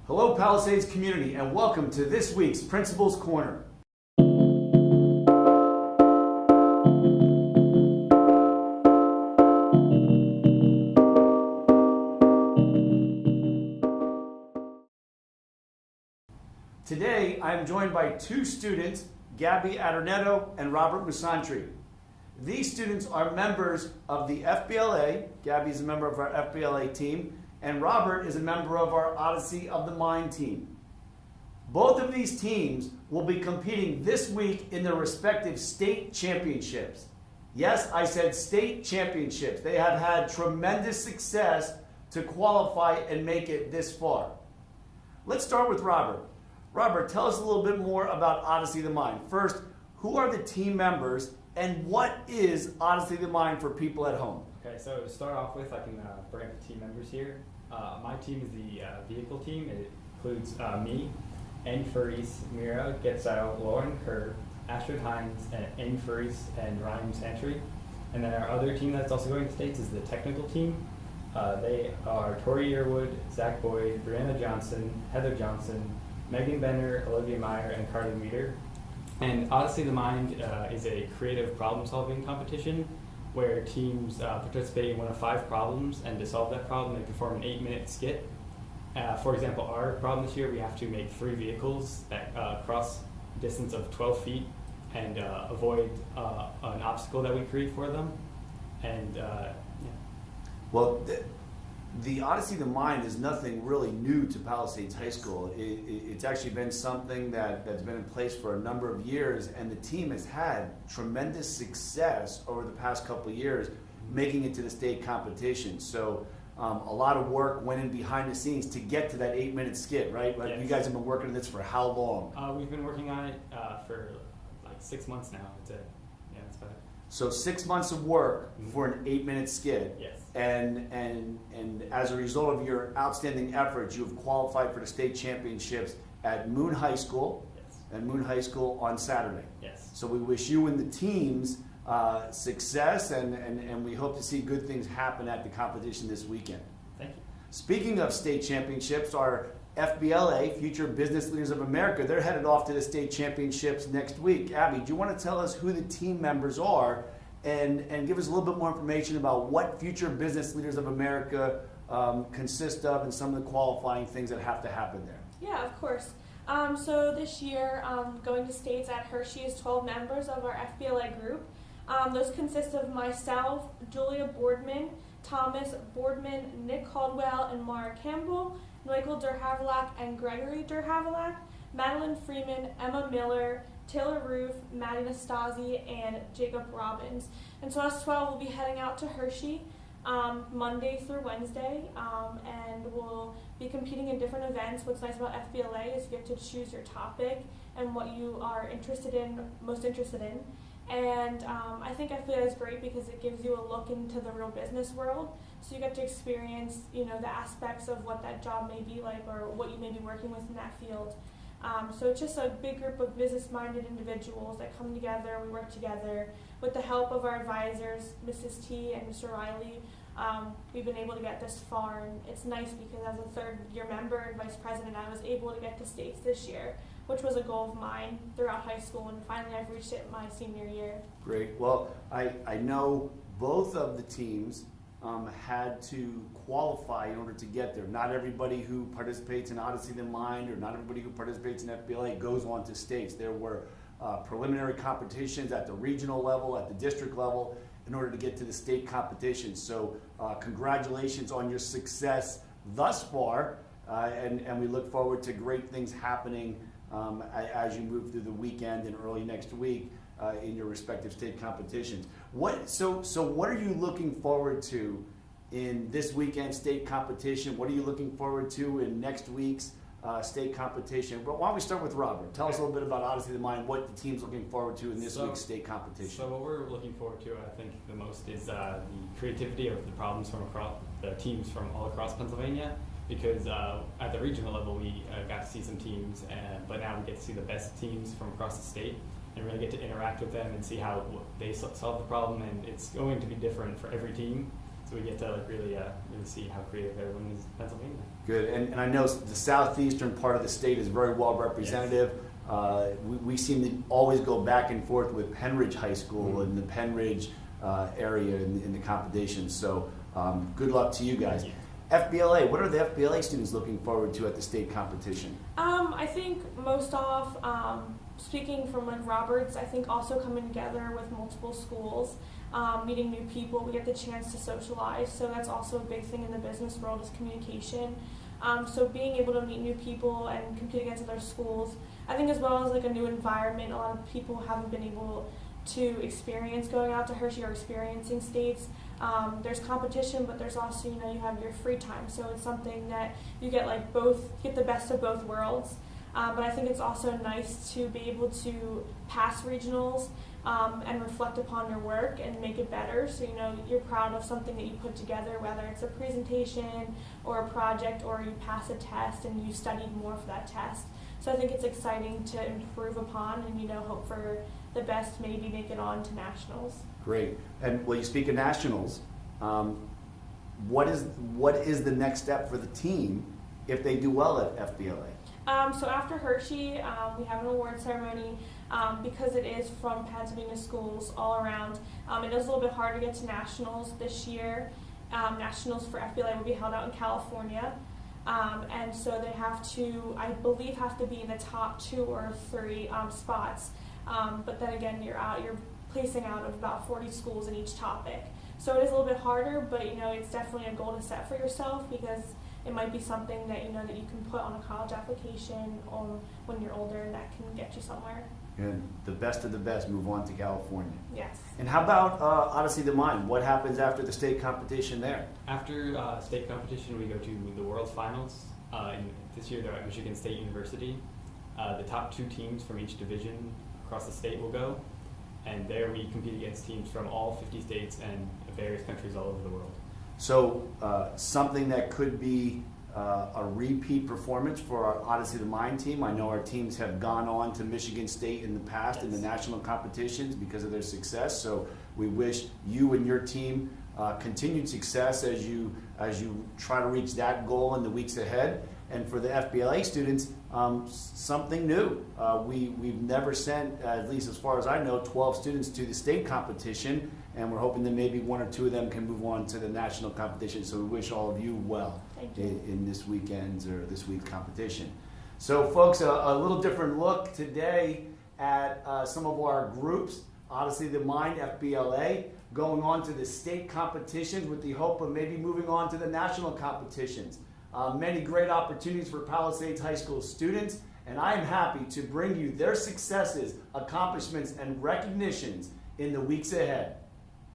Hello Palisades community and welcome to this week's Principal's Corner. Today I'm joined by two students, Gabby Adornetto and Robert Musantri. These students are members of the FBLA. Gabby is a member of our FBLA team, and Robert is a member of our Odyssey of the Mind team. Both of these teams will be competing this week in their respective state championships. Yes, I said state championships. They have had tremendous success to qualify and make it this far. Let's start with Robert. Robert, tell us a little bit more about Odyssey of the Mind. First, who are the team members and what is Odyssey of the Mind for people at home? Okay, so to start off with, I can bring up the team members here. My team is the vehicle team. It includes me, Annie Furries, Mira Getzau, Lauren Kerr, Astrid Hines, and Annie Furries, and Ryan Musantri. And then our other team that's also going to states is the technical team. They are Tori Yearwood, Zach Boyd, Brianna Johnson, Heather Johnson, Megan Benner, Olivia Meyer, and Carly Meter. And Odyssey of the Mind is a creative problem-solving competition where teams participate in one of 5 problems, and to solve that problem, they perform an 8-minute skit. For example, our problem this year, we have to make 3 vehicles that cross a distance of 12 feet and avoid an obstacle that we create for them. And yeah. Well, the Odyssey of the Mind is nothing really new to Palisades High School. It's actually been something that's been in place for a number of years, and the team has had tremendous success over the past couple of years making it to the state competition. So a lot of work went in behind the scenes to get to that 8-minute skit, right? Yes. You guys have been working on this for how long? We've been working on it for like 6 months now. Yeah, that's about it. So 6 months of work for an 8-minute skit. Yes. And as a result of your outstanding efforts, you've qualified for the state championships at Moon High School. Yes. And Moon High School on Saturday. Yes. So we wish you and the teams success, and we hope to see good things happen at the competition this weekend. Thank you. Speaking of state championships, our FBLA, Future Business Leaders of America, they're headed off to the state championships next week. Abby, do you want to tell us who the team members are and give us a little bit more information about what Future Business Leaders of America consist of and some of the qualifying things that have to happen there? Yeah, of course. So this year, going to states at Hershey is 12 members of our FBLA group. Those consist of myself, Julia Boardman, Thomas Boardman, Nick Caldwell, and Mara Campbell, Michael Derhavillac and Gregory Derhavillac, Madeline Freeman, Emma Miller, Taylor Roof, Maddie Nastasi, and Jacob Robbins. And so us 12 will be heading out to Hershey Monday through Wednesday, and we'll be competing in different events. What's nice about FBLA is you get to choose your topic and what you are most interested in. And I think FBLA is great because it gives you a look into the real business world. So you get to experience, the aspects of what that job may be like or what you may be working with in that field. So it's just a big group of business-minded individuals that come together. We work together with the help of our advisors, Mrs. T and Mr. Riley. We've been able to get this far, and it's nice because as a third-year member and vice president, I was able to get to states this year, which was a goal of mine throughout high school, and finally I've reached it my senior year. Great. Well, I know both of the teams had to qualify in order to get there. Not everybody who participates in Odyssey of the Mind or not everybody who participates in FBLA goes on to states. There were preliminary competitions at the regional level, at the district level, in order to get to the state competition. So congratulations on your success thus far, and we look forward to great things happening as you move through the weekend and early next week in your respective state competitions. So what are you looking forward to in this weekend state competition? What are you looking forward to in next week's state competition? But why don't we start with Robert? Tell us a little bit about Odyssey of the Mind, what the team's looking forward to in this week's state competition. So what we're looking forward to, I think, the most is the creativity of the problems from across the teams from all across Pennsylvania. Because at the regional level, we got to see some teams, but now we get to see the best teams from across the state and really get to interact with them and see how they solve the problem. And it's going to be different for every team. So So we get to really see how creative everyone is in Pennsylvania. Good, and I know the southeastern part of the state is very well representative. Yes. We seem to always go back and forth with Penridge High School Mm-hmm. and the Penridge area in the competition. So good luck to you guys. Thank you. FBLA, what are the FBLA students looking forward to at the state competition? I think most off, speaking from like Roberts, I think also coming together with multiple schools, meeting new people, we get the chance to socialize. So that's also a big thing in the business world is communication. So being able to meet new people and compete against other schools, I think as well as like a new environment, a lot of people haven't been able to experience going out to Hershey or experiencing states. There's competition, but there's also, you have your free time. So it's something that you get get the best of both worlds. But I think it's also nice to be able to pass regionals and reflect upon your work and make it better. So, you're proud of something that you put together, whether it's a presentation or a project or you pass a test and you studied more for that test. So I think it's exciting to improve upon and, hope for the best, maybe make it on to nationals. Great. And you speak of nationals. What is the next step for the team if they do well at FBLA? So after Hershey, we have an award ceremony because it is from Pennsylvania schools all around. It is a little bit hard to get to nationals this year. Nationals for FBLA will be held out in California. And so they I believe have to be in the top 2 or 3 spots. But then again, you're placing out of about 40 schools in each topic. So it is a little bit harder, but it's definitely a goal to set for yourself because it might be something that that you can put on a college application when you're older, and that can get you somewhere. And the best of the best move on to California. Yes. And how about Odyssey the Mind? What happens after the state competition there? After state competition, we go to the World's Finals. This year, they're at Michigan State University. The top 2 teams from each division across the state will go, and there we compete against teams from all 50 states and various countries all over the world. So something that could be a repeat performance for our Odyssey the Mind team. I know our teams have gone on to Michigan State in the past in the national competitions because of their success. So we wish you and your team continued success as you try to reach that goal in the weeks ahead. And for the FBLA students, something new. We've never sent, at least as far as I know, 12 students to the state competition, and we're hoping that maybe 1 or 2 of them can move on to the national competition. So we wish all of you well in this weekend's or this week's competition. So folks, a little different look today at some of our groups. Odyssey the Mind, FBLA, going on to the state competitions with the hope of maybe moving on to the national competitions. Many great opportunities for Palisades High School students, and I am happy to bring you their successes, accomplishments, and recognitions in the weeks ahead.